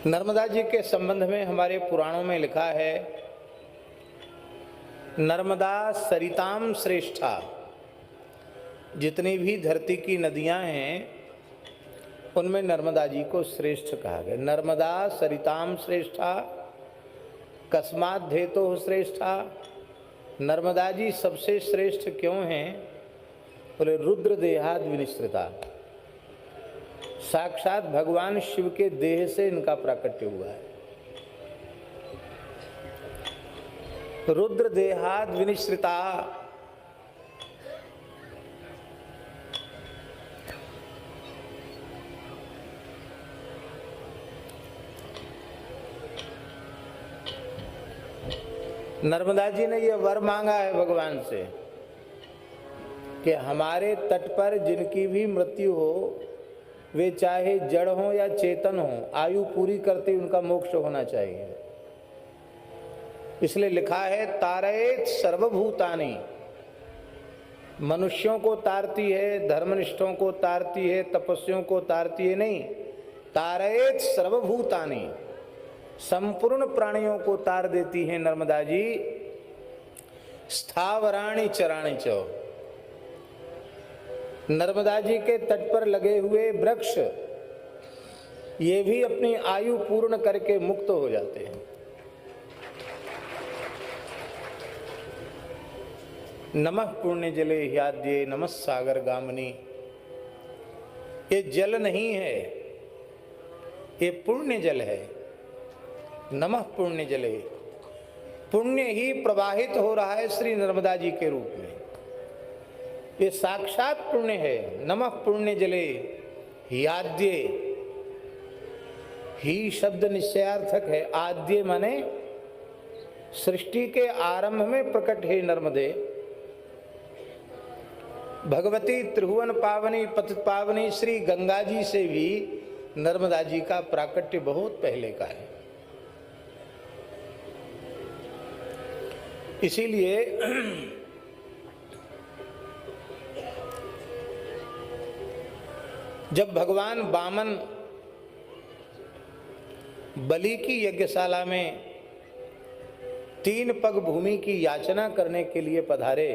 नर्मदा जी के संबंध में हमारे पुराणों में लिखा है, नर्मदा सरिताम श्रेष्ठा। जितनी भी धरती की नदियां हैं उनमें नर्मदा जी को श्रेष्ठ कहा गया। नर्मदा सरिताम श्रेष्ठा, कस्मात् धेतो श्रेष्ठा। नर्मदा जी सबसे श्रेष्ठ क्यों हैं? बोले रुद्र देहाद विनिश्रिता, साक्षात भगवान शिव के देह से इनका प्राकट्य हुआ है। रुद्र देहाद विनिश्रिता, नर्मदा जी ने यह वर मांगा है भगवान से कि हमारे तट पर जिनकी भी मृत्यु हो, वे चाहे जड़ हो या चेतन हो, आयु पूरी करते उनका मोक्ष होना चाहिए। इसलिए लिखा है तारयेत सर्वभूतानि। मनुष्यों को तारती है, धर्मनिष्ठों को तारती है, तपस्वियों को तारती है नहीं, तारयेत सर्वभूतानि, संपूर्ण प्राणियों को तार देती है नर्मदा जी। स्थावराणि चराणि च, नर्मदा जी के तट पर लगे हुए वृक्ष ये भी अपनी आयु पूर्ण करके मुक्त हो जाते हैं। नमः पुण्य जले ह्याद्ये नमः सागर गामिनी। ये जल नहीं है, ये पुण्य जल है। नमः पुण्य जले, पुण्य ही प्रवाहित हो रहा है श्री नर्मदा जी के रूप में। ये साक्षात पुण्य है। नमः पुण्य जले ह्याद्ये, ही शब्द निश्चयार्थक है। आद्य माने सृष्टि के आरंभ में प्रकट है नर्मदे। भगवती त्रिभुवन पावनी पतित पावनी श्री गंगा जी से भी नर्मदा जी का प्राकट्य बहुत पहले का है। इसीलिए जब भगवान वामन बलि की यज्ञशाला में 3 पग भूमि की याचना करने के लिए पधारे,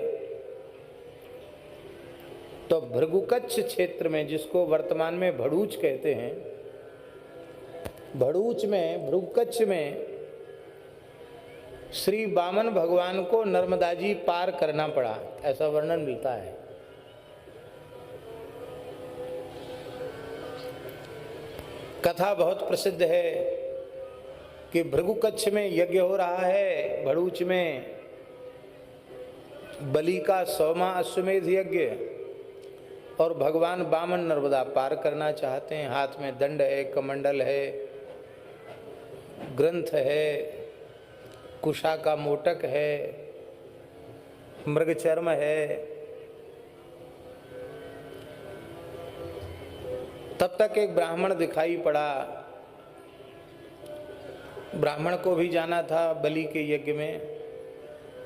तो भृगुकच्छ क्षेत्र में, जिसको वर्तमान में भड़ूच कहते हैं, भड़ूच में, भृगुकच्छ में श्री वामन भगवान को नर्मदा जी पार करना पड़ा, ऐसा वर्णन मिलता है। कथा बहुत प्रसिद्ध है कि भृगुकच्छ में यज्ञ हो रहा है, भड़ूच में बलि का 100वां अश्वमेध यज्ञ, और भगवान वामन नर्मदा पार करना चाहते हैं। हाथ में दंड है, कमंडल है, ग्रंथ है, कुशा का मोटक है, मृगचर्म है। तब तक एक ब्राह्मण दिखाई पड़ा। ब्राह्मण को भी जाना था बलि के यज्ञ में।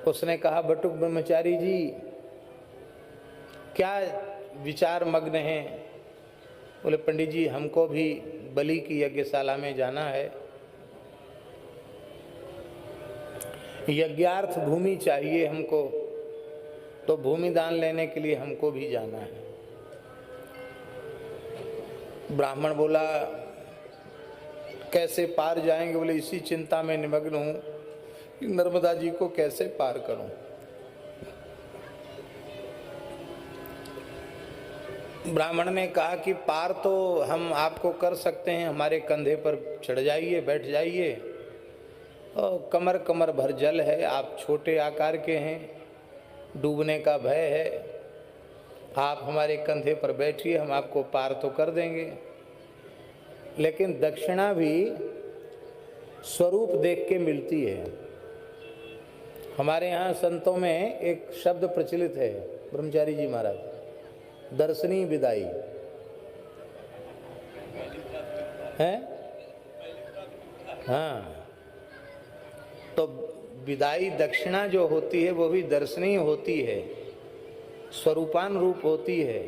उसने कहा, बटुक ब्रह्मचारी जी क्या विचार मग्न हैं? बोले, पंडित जी हमको भी बलि की यज्ञशाला में जाना है, यज्ञार्थ भूमि चाहिए हमको, तो भूमि दान लेने के लिए हमको भी जाना है। ब्राह्मण बोला, कैसे पार जाएंगे? बोले, इसी चिंता में निमग्न हूं कि नर्मदा जी को कैसे पार करूं। ब्राह्मण ने कहा कि पार तो हम आपको कर सकते हैं, हमारे कंधे पर चढ़ जाइए, बैठ जाइए, और कमर कमर भर जल है, आप छोटे आकार के हैं, डूबने का भय है, आप हमारे कंधे पर बैठिए, हम आपको पार तो कर देंगे, लेकिन दक्षिणा भी स्वरूप देख के मिलती है। हमारे यहाँ संतों में एक शब्द प्रचलित है, ब्रह्मचारी जी महाराज, दर्शनी विदाई है। हाँ, तो विदाई दक्षिणा जो होती है वो भी दर्शनीय होती है, स्वरूपान रूप होती है।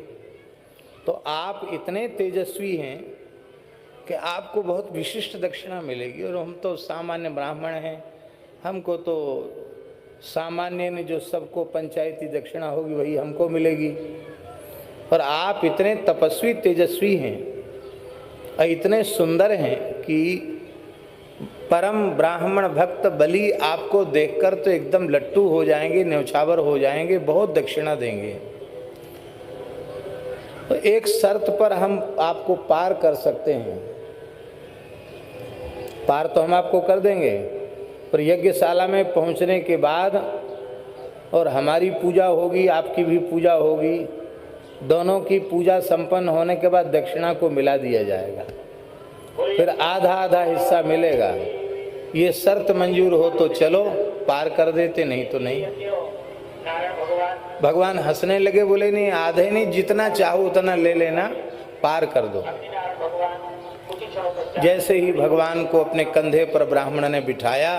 तो आप इतने तेजस्वी हैं कि आपको बहुत विशिष्ट दक्षिणा मिलेगी, और हम तो सामान्य ब्राह्मण हैं, हमको तो सामान्य ने जो सबको पंचायती दक्षिणा होगी वही हमको मिलेगी, और आप इतने तपस्वी तेजस्वी हैं और इतने सुंदर हैं कि परम ब्राह्मण भक्त बलि आपको देखकर तो एकदम लट्टू हो जाएंगे, न्यौछावर हो जाएंगे, बहुत दक्षिणा देंगे। तो एक शर्त पर हम आपको पार कर सकते हैं, पार तो हम आपको कर देंगे, पर यज्ञशाला में पहुंचने के बाद और हमारी पूजा होगी, आपकी भी पूजा होगी, दोनों की पूजा संपन्न होने के बाद दक्षिणा को मिला दिया जाएगा, फिर आधा आधा हिस्सा मिलेगा। ये शर्त मंजूर हो तो चलो, पार कर देते, नहीं तो नहीं। भगवान हंसने लगे, बोले नहीं, आधे नहीं, जितना चाहो उतना ले लेना, पार कर दो। जैसे ही भगवान को अपने कंधे पर ब्राह्मण ने बिठाया,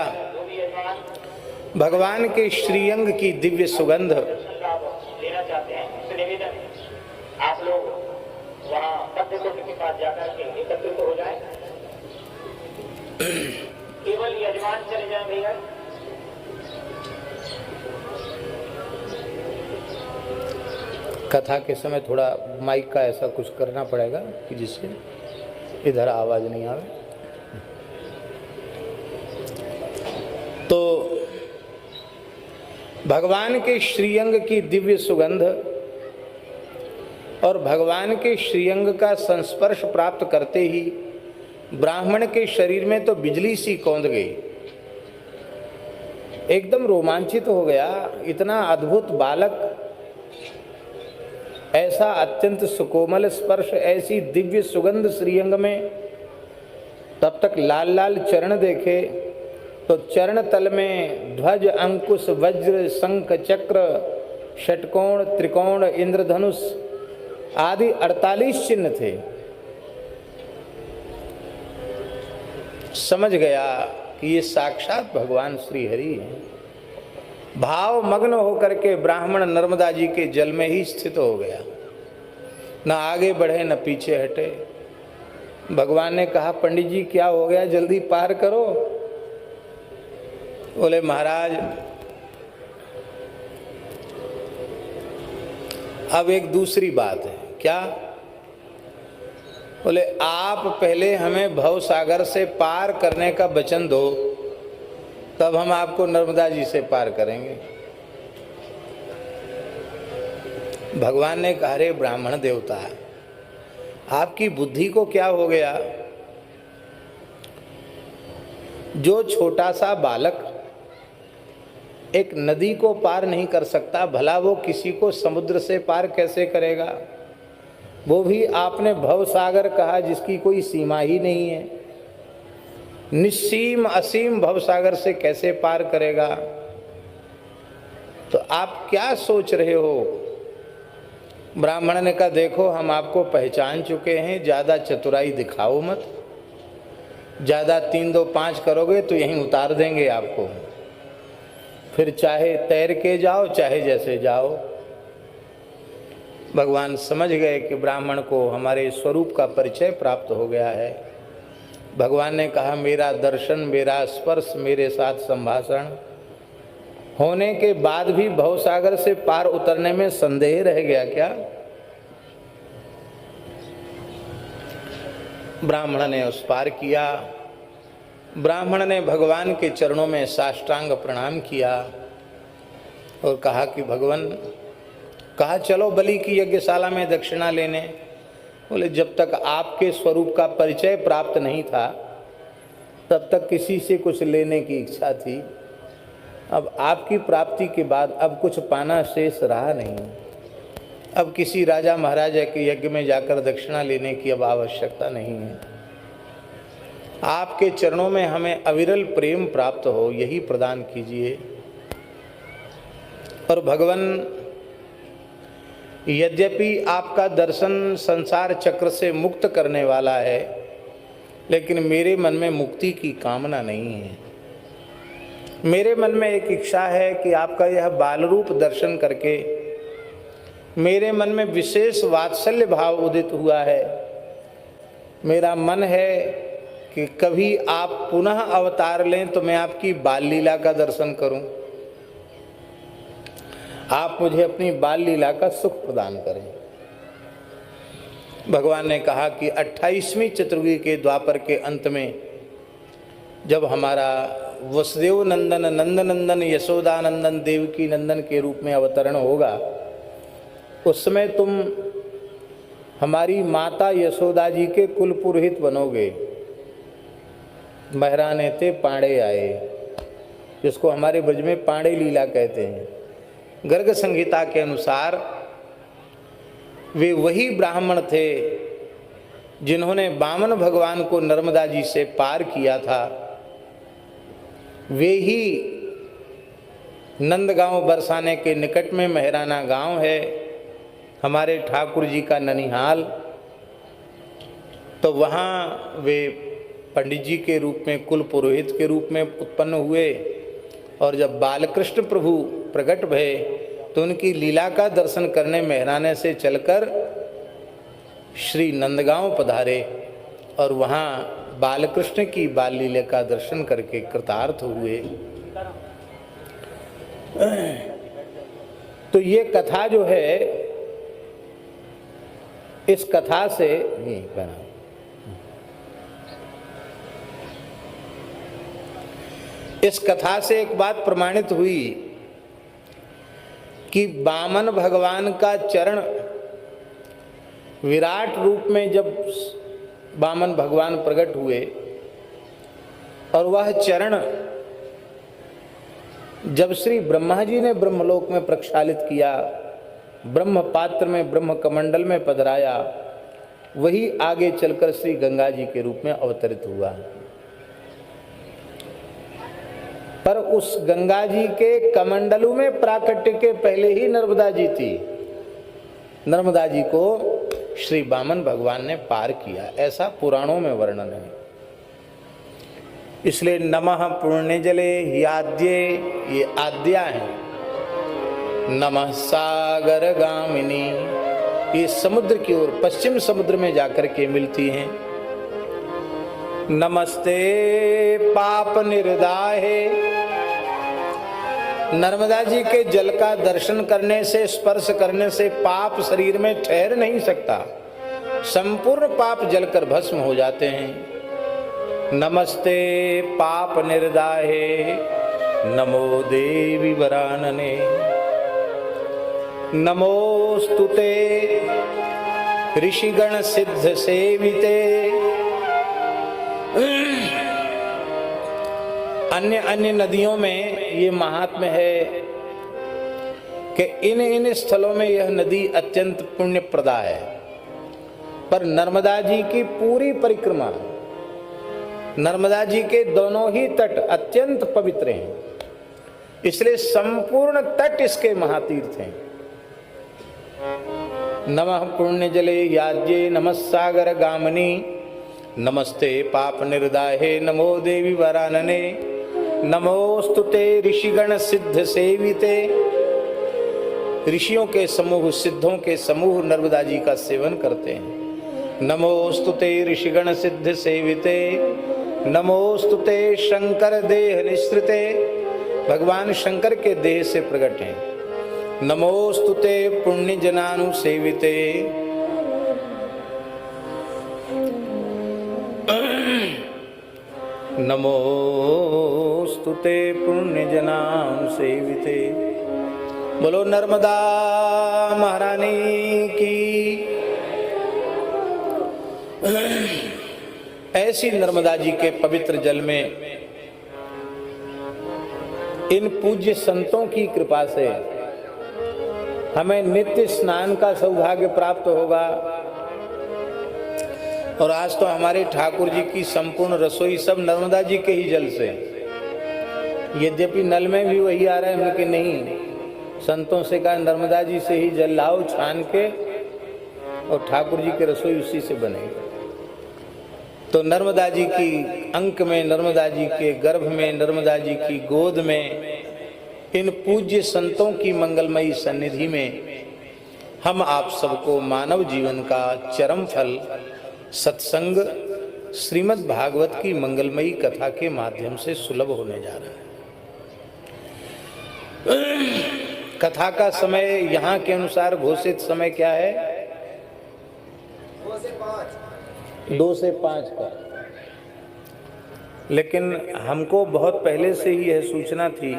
भगवान के श्रीअंग की दिव्य सुगंध, लेना चाहते हैं उससे निवेदन आप लोग वहाँ मध्य कुंड के पास जाकर के एकत्रित हो जाए, केवल यजमान चले जाए भैया। कथा के समय थोड़ा माइक का ऐसा कुछ करना पड़ेगा कि जिससे इधर आवाज नहीं आवे। तो भगवान के श्रीअंग की दिव्य सुगंध और भगवान के श्रीअंग का संस्पर्श प्राप्त करते ही ब्राह्मण के शरीर में तो बिजली सी कौंध गई, एकदम रोमांचित हो गया। इतना अद्भुत बालक, ऐसा अत्यंत सुकोमल स्पर्श, ऐसी दिव्य सुगंध श्रीअंग में। तब तक लाल लाल चरण देखे तो चरण तल में ध्वज, अंकुश, वज्र, शंख, चक्र, षटकोण, त्रिकोण, इंद्रधनुष आदि 48 चिन्ह थे। समझ गया कि ये साक्षात भगवान श्री हरि हैं। भाव मग्न होकर के ब्राह्मण नर्मदा जी के जल में ही स्थित हो गया, न आगे बढ़े न पीछे हटे। भगवान ने कहा, पंडित जी क्या हो गया, जल्दी पार करो। बोले महाराज अब एक दूसरी बात है। क्या? बोले आप पहले हमें भव सागर से पार करने का वचन दो, तब हम आपको नर्मदा जी से पार करेंगे। भगवान ने कहा, रे ब्राह्मण देवता, आपकी बुद्धि को क्या हो गया? जो छोटा सा बालक एक नदी को पार नहीं कर सकता, भला वो किसी को समुद्र से पार कैसे करेगा? वो भी आपने भव सागर कहा जिसकी कोई सीमा ही नहीं है, निस्सीम असीम भव सागर से कैसे पार करेगा? तो आप क्या सोच रहे हो? ब्राह्मण ने कहा, देखो हम आपको पहचान चुके हैं, ज़्यादा चतुराई दिखाओ मत, ज़्यादा 3 2 5 करोगे तो यहीं उतार देंगे आपको, फिर चाहे तैर के जाओ चाहे जैसे जाओ। भगवान समझ गए कि ब्राह्मण को हमारे स्वरूप का परिचय प्राप्त हो गया है। भगवान ने कहा, मेरा दर्शन, मेरा स्पर्श, मेरे साथ संभाषण होने के बाद भी भवसागर से पार उतरने में संदेह रह गया क्या? ब्राह्मण ने उस पार किया। ब्राह्मण ने भगवान के चरणों में साष्टांग प्रणाम किया और कहा कि भगवान, कहा चलो बलि की यज्ञशाला में दक्षिणा लेने। बोले जब तक आपके स्वरूप का परिचय प्राप्त नहीं था तब तक किसी से कुछ लेने की इच्छा थी, अब आपकी प्राप्ति के बाद अब कुछ पाना शेष रहा नहीं। अब किसी राजा महाराजा के यज्ञ में जाकर दक्षिणा लेने की अब आवश्यकता नहीं है। आपके चरणों में हमें अविरल प्रेम प्राप्त हो, यही प्रदान कीजिए। और भगवान, यद्यपि आपका दर्शन संसार चक्र से मुक्त करने वाला है, लेकिन मेरे मन में मुक्ति की कामना नहीं है। मेरे मन में एक इच्छा है कि आपका यह बाल रूप दर्शन करके मेरे मन में विशेष वात्सल्य भाव उदित हुआ है। मेरा मन है कि कभी आप पुनः अवतार लें तो मैं आपकी बाल लीला का दर्शन करूं, आप मुझे अपनी बाल लीला का सुख प्रदान करें। भगवान ने कहा कि 28वीं चतुर्युगी के द्वापर के अंत में जब हमारा वसुदेव नंदन नंदनंदन यशोदानंदन देवकी नंदन के रूप में अवतरण होगा, उस समय तुम हमारी माता यशोदा जी के कुल पुरोहित बनोगे। महराने थे पांडे आए, जिसको हमारे ब्रज में पांडे लीला कहते हैं। गर्ग संहिता के अनुसार वे वही ब्राह्मण थे जिन्होंने वामन भगवान को नर्मदा जी से पार किया था। वे ही नंदगांव बरसाने के निकट में महराना गांव है, हमारे ठाकुर जी का ननिहाल। तो वहाँ वे पंडित जी के रूप में, कुल पुरोहित के रूप में उत्पन्न हुए, और जब बालकृष्ण प्रभु प्रकट भये तो उनकी लीला का दर्शन करने महराने से चलकर श्री नंदगांव पधारे और वहाँ बालकृष्ण की बाल लीला का दर्शन करके कृतार्थ हुए। तो ये कथा जो है, इस कथा से एक बात प्रमाणित हुई कि वामन भगवान का चरण विराट रूप में जब वामन भगवान प्रकट हुए और वह चरण जब श्री ब्रह्मा जी ने ब्रह्मलोक में प्रक्षालित किया, ब्रह्म पात्र में ब्रह्म कमंडल में पधराया, वही आगे चलकर श्री गंगा जी के रूप में अवतरित हुआ। पर उस गंगा जी के कमंडलू में प्राकट्य के पहले ही नर्मदा जी थी। नर्मदा जी को श्री वामन भगवान ने पार किया, ऐसा पुराणों में वर्णन है। इसलिए नमः पुण्य जले याद्ये, ये आद्या है। नमः सागर गामिनी, ये समुद्र की ओर, पश्चिम समुद्र में जाकर के मिलती हैं। नमस्ते पाप निर्दाहे, नर्मदा जी के जल का दर्शन करने से, स्पर्श करने से पाप शरीर में ठहर नहीं सकता, संपूर्ण पाप जलकर भस्म हो जाते हैं। नमस्ते पाप निर्दाहे, नमो देवी वरानने, नमोस्तुते ऋषिगण सिद्ध सेविते। अन्य अन्य नदियों में ये महात्म्य है कि इन स्थलों में यह नदी अत्यंत पुण्य प्रदा है, पर नर्मदा जी की पूरी परिक्रमा, नर्मदा जी के दोनों ही तट अत्यंत पवित्र हैं, इसलिए संपूर्ण तट इसके महातीर्थ हैं। नमः पुण्य जले याज्ये, नमः सागर गामिनी, नमस्ते पाप निर्दाहे, नमो देवी वरानने, नमोस्तुते ऋषिगण सिद्ध सेविते। ऋषियों के समूह, सिद्धों के समूह नर्मदा जी का सेवन करते हैं। नमोस्तुते ऋषिगण सिद्ध सेविते, नमोस्तुते शंकर देह निश्रिते, भगवान शंकर के देह से प्रकट हैं। नमोस्तुते पुण्य जनानुसेविते, नमोस्तुते पुण्य जनानुसेविते। बोलो नर्मदा महारानी की। ऐसी नर्मदा जी के पवित्र जल में इन पूज्य संतों की कृपा से हमें नित्य स्नान का सौभाग्य प्राप्त होगा। और आज तो हमारे ठाकुर जी की संपूर्ण रसोई सब नर्मदा जी के ही जल से, यद्यपि नल में भी वही आ रहे हैं कि नहीं, संतों से कहा नर्मदा जी से ही जल लाओ छान के, और ठाकुर जी की रसोई उसी से बनेगी। तो नर्मदा जी की अंक में, नर्मदा जी के गर्भ में, नर्मदा जी की गोद में, इन पूज्य संतों की मंगलमयी सन्निधि में हम आप सबको मानव जीवन का चरम फल सत्संग श्रीमद् भागवत की मंगलमयी कथा के माध्यम से सुलभ होने जा रहा है। कथा का समय यहाँ के अनुसार घोषित समय क्या है? 2 से 5 का। लेकिन हमको बहुत पहले से ही यह सूचना थी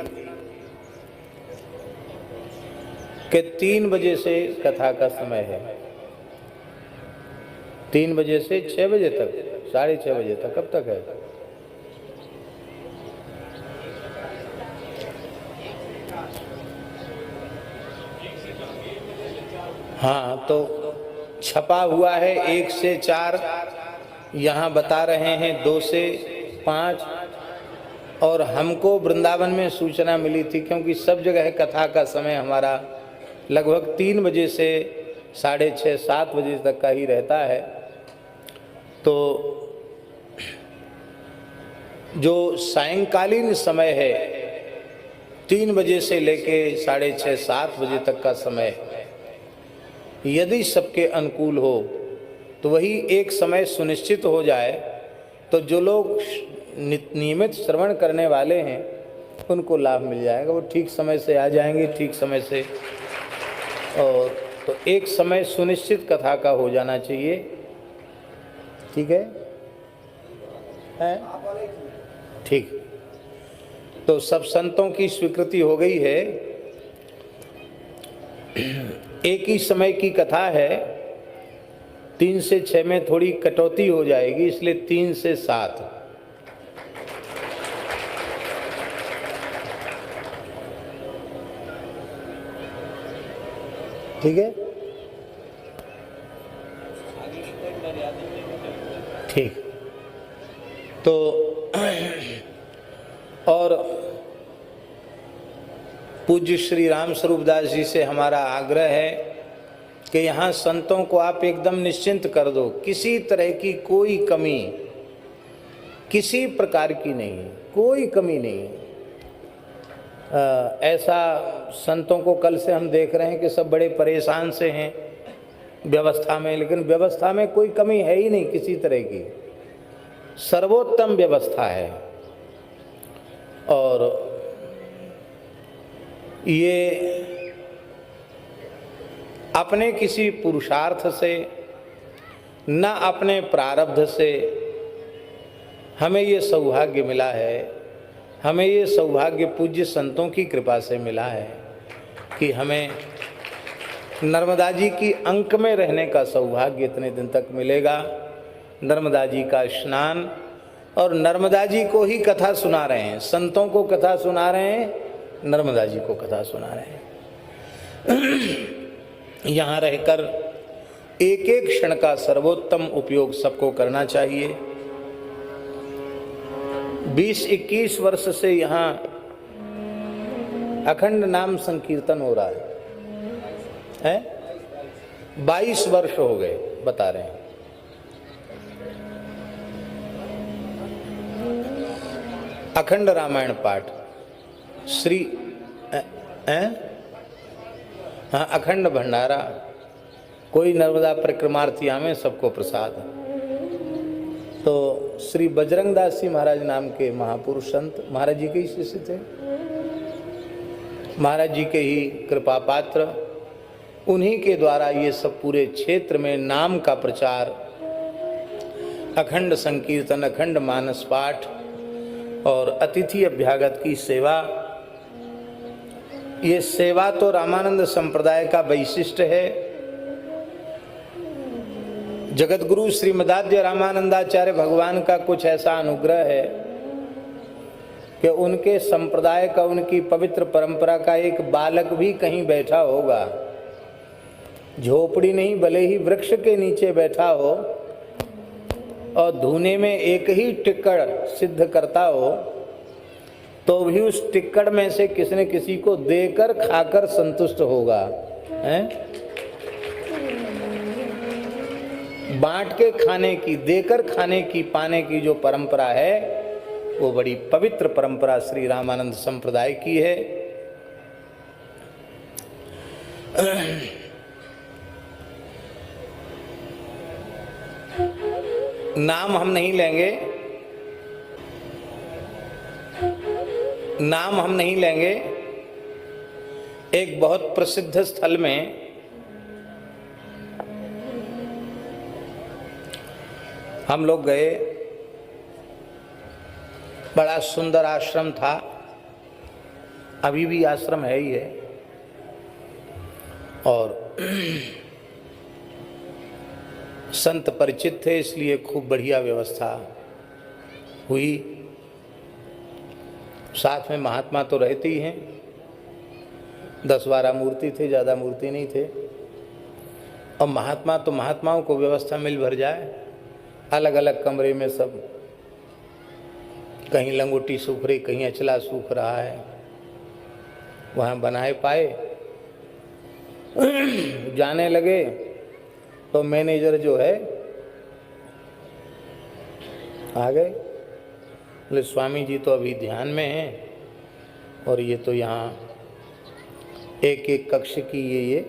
कि 3 बजे से कथा का समय है। 3 बजे से 6 बजे तक, 6:30 बजे तक। कब तक है? हाँ, तो छपा हुआ है 1 से 4, यहाँ बता रहे हैं 2 से 5। और हमको वृंदावन में सूचना मिली थी, क्योंकि सब जगह कथा का समय हमारा लगभग 3 बजे से 6:30 7 बजे तक का ही रहता है। तो जो सायंकालीन समय है 3 बजे से लेके 6:30 7 बजे तक का समय, यदि सबके अनुकूल हो तो वही एक समय सुनिश्चित हो जाए, तो जो लोग नियमित श्रवण करने वाले हैं उनको लाभ मिल जाएगा। वो ठीक समय से आ जाएंगे, ठीक समय से। और तो एक समय सुनिश्चित कथा का हो जाना चाहिए। ठीक है? ठीक। तो सब संतों की स्वीकृति हो गई है। एक ही समय की कथा है। 3 से 6 में थोड़ी कटौती हो जाएगी, इसलिए 3 से 7। ठीक है? ठीक। तो और पूज्य श्री राम स्वरूप दास जी से हमारा आग्रह है कि यहाँ संतों को आप एकदम निश्चिंत कर दो। किसी तरह की कोई कमी, किसी प्रकार की नहीं, कोई कमी नहीं। ऐसा संतों को कल से हम देख रहे हैं कि सब बड़े परेशान से हैं व्यवस्था में, लेकिन व्यवस्था में कोई कमी है ही नहीं किसी तरह की। सर्वोत्तम व्यवस्था है। और ये अपने किसी पुरुषार्थ से, न अपने प्रारब्ध से हमें ये सौभाग्य मिला है। हमें ये सौभाग्य पूज्य संतों की कृपा से मिला है कि हमें नर्मदा जी की अंक में रहने का सौभाग्य इतने दिन तक मिलेगा। नर्मदा जी का स्नान, और नर्मदा जी को ही कथा सुना रहे हैं। संतों को कथा सुना रहे हैं, नर्मदा जी को कथा सुना रहे हैं। यहाँ रहकर एक एक क्षण का सर्वोत्तम उपयोग सबको करना चाहिए। 20-21 वर्ष से यहाँ अखंड नाम संकीर्तन हो रहा है? 22 वर्ष हो गए बता रहे हैं। अखंड रामायण पाठ, श्री हाँ, अखंड भंडारा, कोई नर्मदा परिक्रमार्थी में सबको प्रसाद। तो श्री बजरंग दास जी महाराज नाम के महापुरुष संत महाराज जी के ही शिष्य थे, महाराज जी के ही कृपा पात्र। उन्हीं के द्वारा ये सब पूरे क्षेत्र में नाम का प्रचार, अखंड संकीर्तन, अखंड मानस पाठ और अतिथि अभ्यागत की सेवा। ये सेवा तो रामानंद संप्रदाय का वैशिष्ट्य है। जगतगुरु श्रीमदाद्य रामानंदाचार्य भगवान का कुछ ऐसा अनुग्रह है कि उनके संप्रदाय का, उनकी पवित्र परंपरा का एक बालक भी कहीं बैठा होगा, झोपड़ी नहीं भले ही वृक्ष के नीचे बैठा हो और धुने में एक ही टिक्कड़ सिद्ध करता हो, तो भी उस टिक्कड़ में से किसी न किसी को देकर खाकर संतुष्ट होगा। हैं? बांट के खाने की, देकर खाने की, पाने की जो परंपरा है वो बड़ी पवित्र परंपरा श्री रामानंद संप्रदाय की है। नाम हम नहीं लेंगे, नाम हम नहीं लेंगे। एक बहुत प्रसिद्ध स्थल में हम लोग गए, बड़ा सुंदर आश्रम था, अभी भी आश्रम है ही है, और संत परिचित थे इसलिए खूब बढ़िया व्यवस्था हुई। साथ में महात्मा तो रहते ही हैं, 10-12 मूर्ति थे, ज़्यादा मूर्ति नहीं थे। और महात्मा तो महात्माओं को व्यवस्था मिल भर जाए, अलग अलग कमरे में सब, कहीं लंगोटी सूख रही, कहीं अचला सूख रहा है, वहाँ बनाए पाए। जाने लगे तो मैनेजर जो है आ गए, बोले स्वामी जी तो अभी ध्यान में हैं, और ये तो यहाँ एक एक कक्ष की ये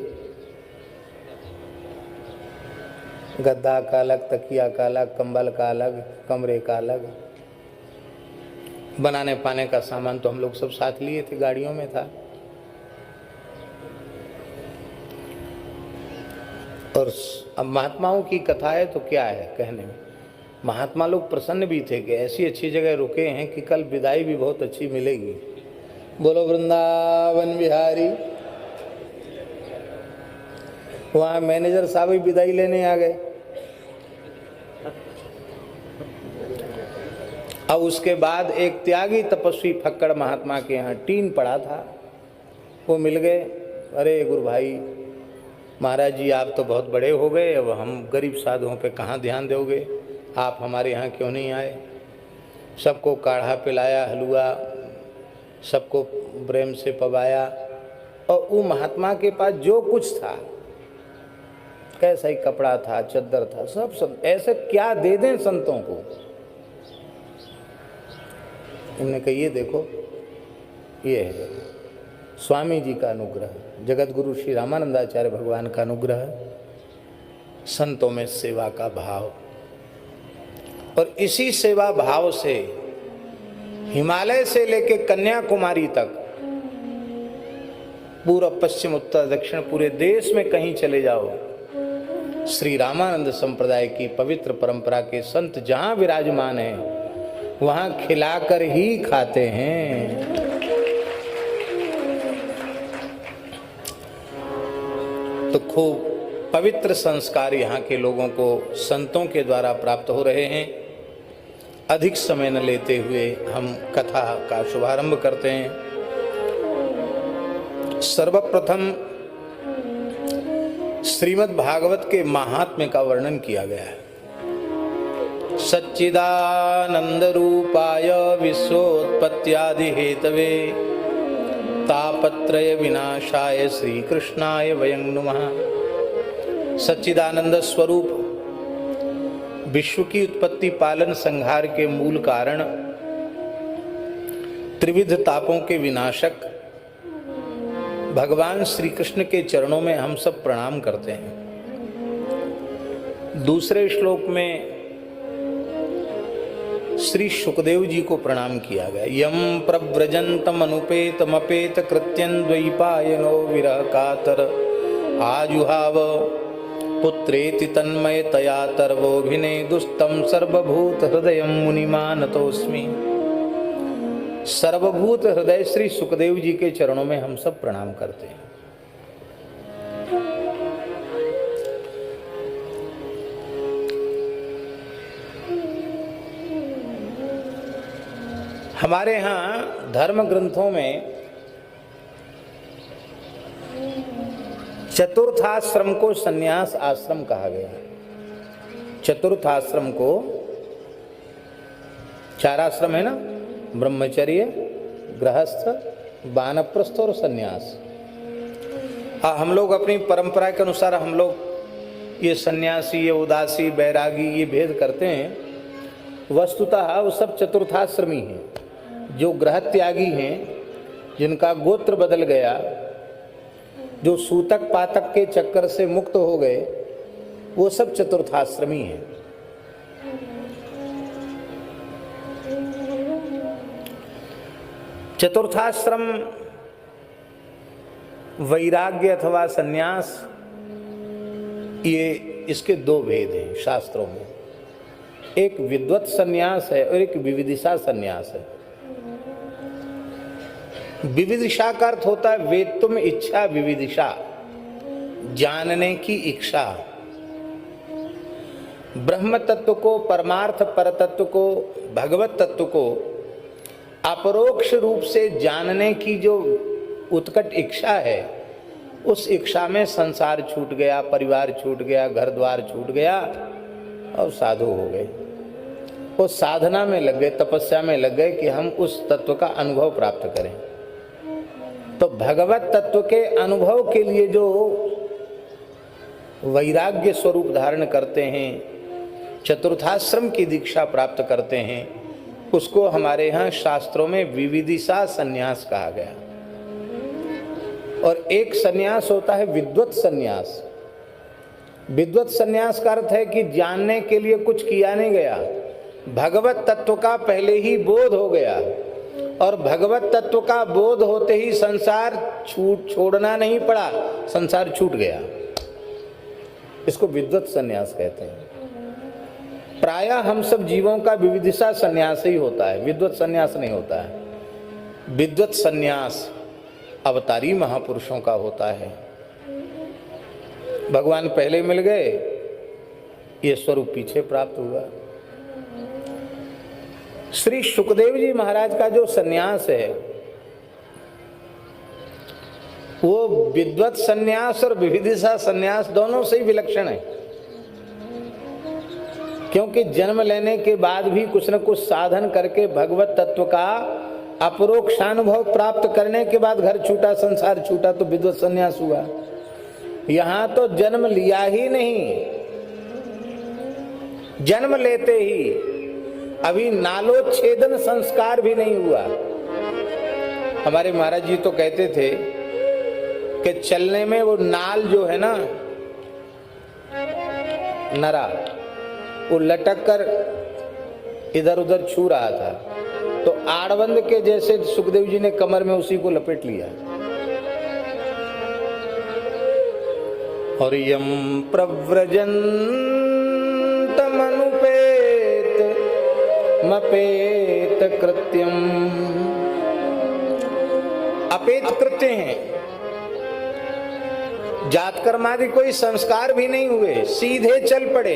गद्दा का अलग, तकिया का अलग, कंबल का अलग, कमरे का अलग, बनाने पाने का सामान तो हम लोग सब साथ लिए थे, गाड़ियों में था। और अब महात्माओं की कथा है तो क्या है कहने में, महात्मा लोग प्रसन्न भी थे कि ऐसी अच्छी जगह रुके हैं कि कल विदाई भी बहुत अच्छी मिलेगी। बोलो वृंदावन बिहारी। वहाँ मैनेजर साहब ही विदाई लेने आ गए। अब उसके बाद एक त्यागी तपस्वी फक्कड़ महात्मा के यहाँ टीन पड़ा था, वो मिल गए। अरे गुरु भाई महाराज जी आप तो बहुत बड़े हो गए, अब हम गरीब साधुओं पे कहाँ ध्यान दोगे, आप हमारे यहाँ क्यों नहीं आए। सबको काढ़ा पिलाया, हलवा सबको प्रेम से पवाया, और वो महात्मा के पास जो कुछ था, कैसा ही कपड़ा था, चद्दर था, सब ऐसे क्या दे दें संतों को। इन्होंने कहा ये देखो, ये है स्वामी जी का अनुग्रह, जगत गुरु श्री रामानंदाचार्य भगवान का अनुग्रह, संतों में सेवा का भाव। और इसी सेवा भाव से हिमालय से लेकर कन्याकुमारी तक, पूर्व पश्चिम उत्तर दक्षिण पूरे देश में कहीं चले जाओ, श्री रामानंद संप्रदाय की पवित्र परंपरा के संत जहां विराजमान हैं वहां खिलाकर ही खाते हैं। तो खूब पवित्र संस्कार यहाँ के लोगों को संतों के द्वारा प्राप्त हो रहे हैं। अधिक समय न लेते हुए हम कथा का शुभारंभ करते हैं। सर्वप्रथम श्रीमद् भागवत के महात्म्य का वर्णन किया गया है। सच्चिदानंद रूपाय विश्वोत्पत्त्यादि हेतवे तापत्रय विनाशाय श्री कृष्णाय वयं नमः। सच्चिदानंद स्वरूप विश्व की उत्पत्ति पालन संहार के मूल कारण, त्रिविध तापों के विनाशक भगवान श्री कृष्ण के चरणों में हम सब प्रणाम करते हैं। दूसरे श्लोक में श्री सुखदेव जी को प्रणाम किया गया। यम प्रव्रजंतम अनुपेतमपेत कृत्यं द्वैपायनो विरह कातर आजुहाव पुत्रेति तन्मयतया तर्वोभिनेदुस्तं सर्वभूत हृदय मुनिमानतोस्मि। सर्वभूत हृदय श्री सुखदेव जी के चरणों में हम सब प्रणाम करते हैं। हमारे यहाँ धर्म ग्रंथों में चतुर्थाश्रम को संन्यास आश्रम कहा गया। चतुर्थाश्रम को, 4 आश्रम है ना, ब्रह्मचर्य, गृहस्थ, वानप्रस्थ और संन्यास। हम लोग अपनी परंपरा के अनुसार हम लोग ये सन्यासी, ये उदासी, बैरागी ये भेद करते हैं। वस्तुतः वो सब चतुर्थाश्रमी हैं। जो ग्रह त्यागी हैं, जिनका गोत्र बदल गया, जो सूतक पातक के चक्कर से मुक्त हो गए, वो सब चतुर्थाश्रमी हैं। चतुर्थाश्रम वैराग्य अथवा सन्यास, ये इसके दो भेद हैं शास्त्रों में। एक विद्वत सन्यास है और एक विविदिशा सन्यास है। विविदिशा का अर्थ होता है वेत्तुम इच्छा, विविदिशा जानने की इच्छा। ब्रह्म तत्व को, परमार्थ पर तत्व को, भगवत तत्व को अपरोक्ष रूप से जानने की जो उत्कट इच्छा है, उस इच्छा में संसार छूट गया, परिवार छूट गया, घर द्वार छूट गया और साधु हो गए। वो साधना में लग गए, तपस्या में लग गए कि हम उस तत्व का अनुभव प्राप्त करें। तो भगवत तत्व के अनुभव के लिए जो वैराग्य स्वरूप धारण करते हैं, चतुर्थाश्रम की दीक्षा प्राप्त करते हैं, उसको हमारे यहाँ शास्त्रों में विविदिशा सन्यास कहा गया। और एक सन्यास होता है विद्वत सन्यास। विद्वत सन्यास का अर्थ है कि जानने के लिए कुछ किया नहीं गया, भगवत तत्व का पहले ही बोध हो गया और भगवत तत्व का बोध होते ही संसार छोड़ना नहीं पड़ा, संसार छूट गया। इसको विद्वत सन्यास कहते हैं। प्रायः हम सब जीवों का विविदिशा सन्यास ही होता है, विद्वत सन्यास नहीं होता है। विद्वत सन्यास अवतारी महापुरुषों का होता है। भगवान पहले मिल गए, ये स्वरूप पीछे प्राप्त हुआ। श्री सुखदेव जी महाराज का जो सन्यास है, वो विद्वत सन्यास और विविदिशा सन्यास दोनों से ही विलक्षण है। क्योंकि जन्म लेने के बाद भी कुछ न कुछ साधन करके भगवत तत्व का अपरोक्षानुभव प्राप्त करने के बाद घर छूटा, संसार छूटा, तो विद्वत सन्यास हुआ। यहां तो जन्म लिया ही नहीं, जन्म लेते ही अभी नालोच्छेदन संस्कार भी नहीं हुआ। हमारे महाराज जी तो कहते थे कि चलने में वो नाल जो है ना, नरा, वो लटक कर इधर उधर छू रहा था, तो आड़बंद के जैसे सुखदेव जी ने कमर में उसी को लपेट लिया। और यम प्रव्रजंत मनुपेत मपेत कृत्यम, अपेत कृत्य हैं, जात कर्मादि कोई संस्कार भी नहीं हुए, सीधे चल पड़े।